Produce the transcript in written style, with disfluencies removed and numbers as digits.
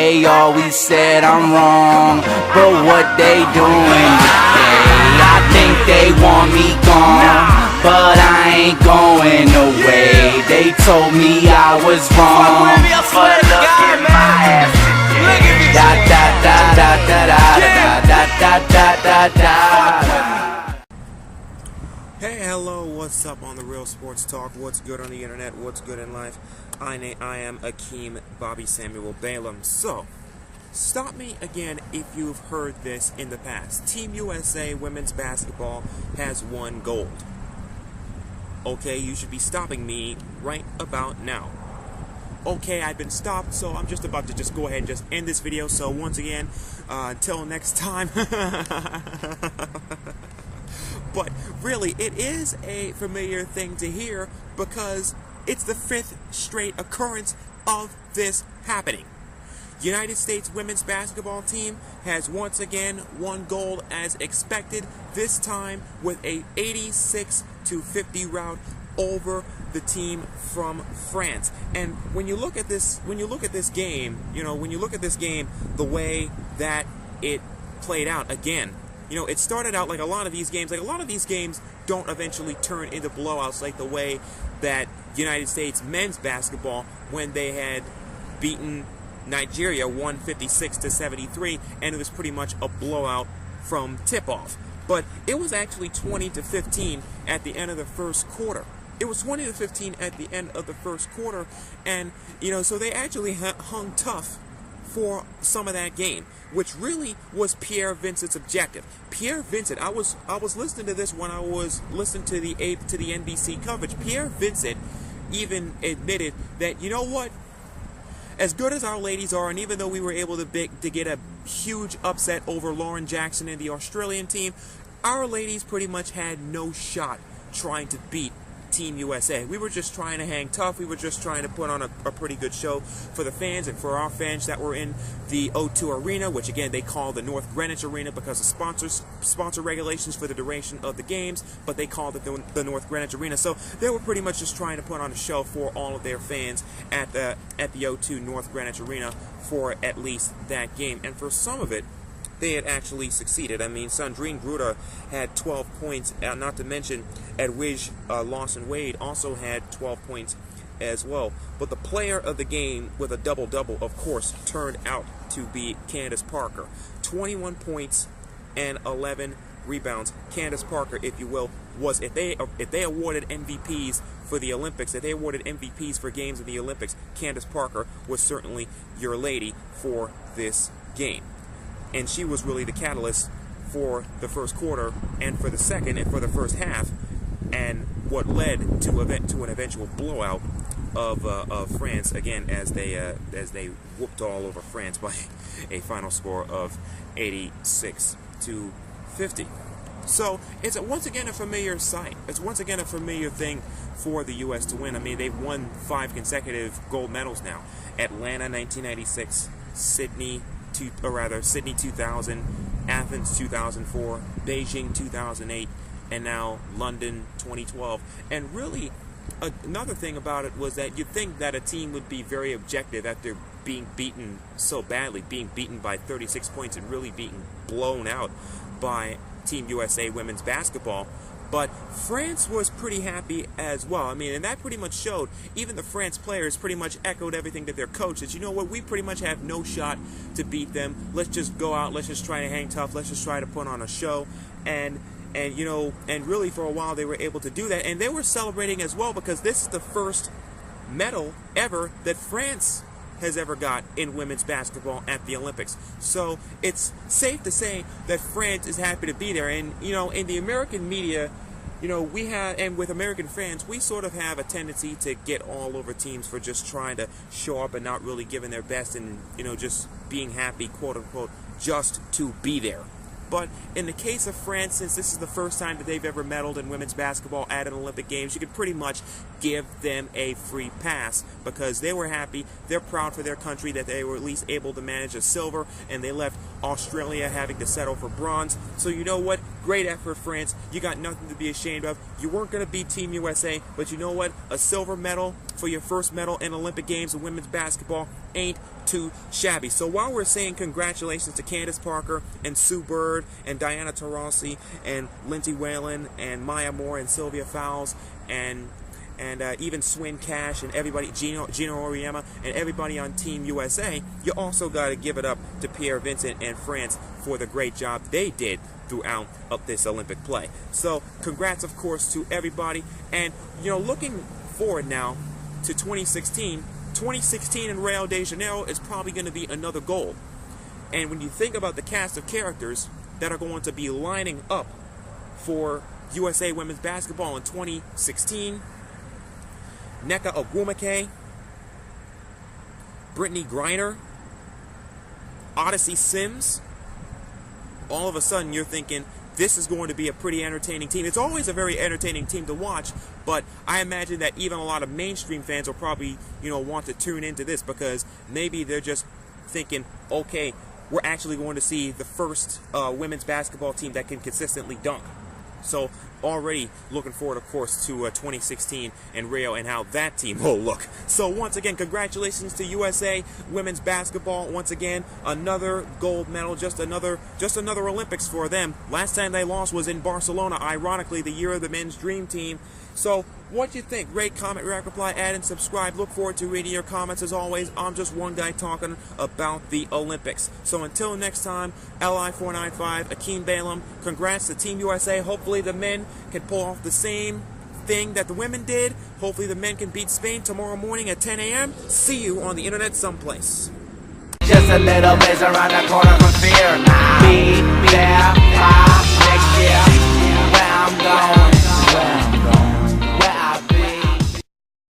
they always said I'm wrong, but what they doing today? I think they want me gone, but I ain't going away. They told me I was wrong, but look at my ass today. Da da da da da da da da da da. Hey, hello, what's up on the Real Sports Talk? What's good on the internet? What's good in life? I am Akeem Bobby Samuel Balaam. So, stop me again if you've heard this in the past. Team USA women's basketball has won gold. Okay, you should be stopping me right about now. Okay, I've been stopped, so I'm just about to just go ahead and just end this video. So once again, until next time. But really, it is a familiar thing to hear because it's the 5th straight occurrence of this happening. United States women's basketball team has once again won gold as expected, this time with a 86-50 rout over the team from France. And when you look at this game, the way that it played out again, it started out like a lot of these games don't eventually turn into blowouts like the way that United States men's basketball, when they had beaten Nigeria 156-73, and it was pretty much a blowout from tip-off. But it was actually 20-15 at the end of the first quarter. It was 20-15 at the end of the first quarter, and so they actually hung tough for some of that game, which really was Pierre Vincent's objective. Pierre Vincent, I was listening to this when I was listening to the NBC coverage. Pierre Vincent even admitted that, you know what, as good as our ladies are, and even though we were able to get a huge upset over Lauren Jackson and the Australian team, our ladies pretty much had no shot trying to beat Team USA. We were just trying to hang tough. We were just trying to put on a pretty good show for the fans and for our fans that were in the O2 Arena, which again they call the North Greenwich Arena because of sponsor regulations for the duration of the games, but they called it the North Greenwich Arena. So they were pretty much just trying to put on a show for all of their fans at the O2 North Greenwich Arena for at least that game. And for some of it, they had actually succeeded. I mean, Sandrine Gruda had 12 points, not to mention Edwige Lawson-Wade also had 12 points as well. But the player of the game with a double-double, of course, turned out to be Candace Parker. 21 points and 11 rebounds. Candace Parker, if you will, was, if they awarded MVPs for the Olympics, if they awarded MVPs for games in the Olympics, Candace Parker was certainly your lady for this game. And she was really the catalyst for the first quarter and for the second and for the first half, and what led to an eventual blowout of France again as they whooped all over France by a final score of 86-50. So it's once again a familiar sight. It's once again a familiar thing for the U.S. to win. I mean, they've won 5 consecutive gold medals now. Atlanta 1996, Sydney 2000, Athens 2004, Beijing 2008, and now London 2012. And really, another thing about it was that you'd think that a team would be very objective after being beaten so badly, being beaten by 36 points and really being blown out by Team USA women's basketball. But France was pretty happy as well. I mean, and that pretty much showed. Even the France players pretty much echoed everything that their coach said. You know what? We pretty much have no shot to beat them. Let's just go out. Let's just try to hang tough. Let's just try to put on a show. And really for a while they were able to do that. And they were celebrating as well because this is the first medal ever that France has ever got in women's basketball at the Olympics. So it's safe to say that France is happy to be there. And, in the American media, we have, and with American fans, we sort of have a tendency to get all over teams for just trying to show up and not really giving their best and, just being happy, quote unquote, just to be there. But in the case of France, since this is the first time that they've ever medaled in women's basketball at an Olympic Games, you could pretty much give them a free pass because they were happy. They're proud for their country that they were at least able to manage a silver, and they left Australia having to settle for bronze. So you know what? Great effort, France. You got nothing to be ashamed of. You weren't going to beat Team USA, but you know what? A silver medal for your first medal in Olympic Games of women's basketball ain't too shabby. So while we're saying congratulations to Candace Parker and Sue Bird and Diana Taurasi and Lindsay Whalen and Maya Moore and Sylvia Fowles and even Swin Cash and everybody, Gino Auriemma and everybody on Team USA, you also got to give it up to Pierre Vincent and France for the great job they did throughout of this Olympic play. So congrats, of course, to everybody. And, looking forward now to 2016, 2016 in Rio de Janeiro is probably going to be another goal. And when you think about the cast of characters that are going to be lining up for USA women's basketball in 2016, Nneka Ogwumike, Brittany Griner, Odyssey Sims, all of a sudden you're thinking this is going to be a pretty entertaining team. It's always a very entertaining team to watch, but I imagine that even a lot of mainstream fans will probably, want to tune into this because maybe they're just thinking, okay, we're actually going to see the first women's basketball team that can consistently dunk. So already looking forward, of course, to 2016 in Rio and how that team will look. So once again, congratulations to USA women's basketball. Once again, another gold medal, just another Olympics for them. Last time they lost was in Barcelona, ironically, the year of the men's dream team. So what do you think? Rate, comment, react, reply, add, and subscribe. Look forward to reading your comments. As always, I'm just one guy talking about the Olympics. So until next time, LI495, Akeem Balaam, congrats to Team USA. Hopefully the men can pull off the same thing that the women did. Hopefully the men can beat Spain tomorrow morning at 10 a.m. See you on the internet someplace. Just a little bit around the corner from fear. Be there by next year. Where I'm going.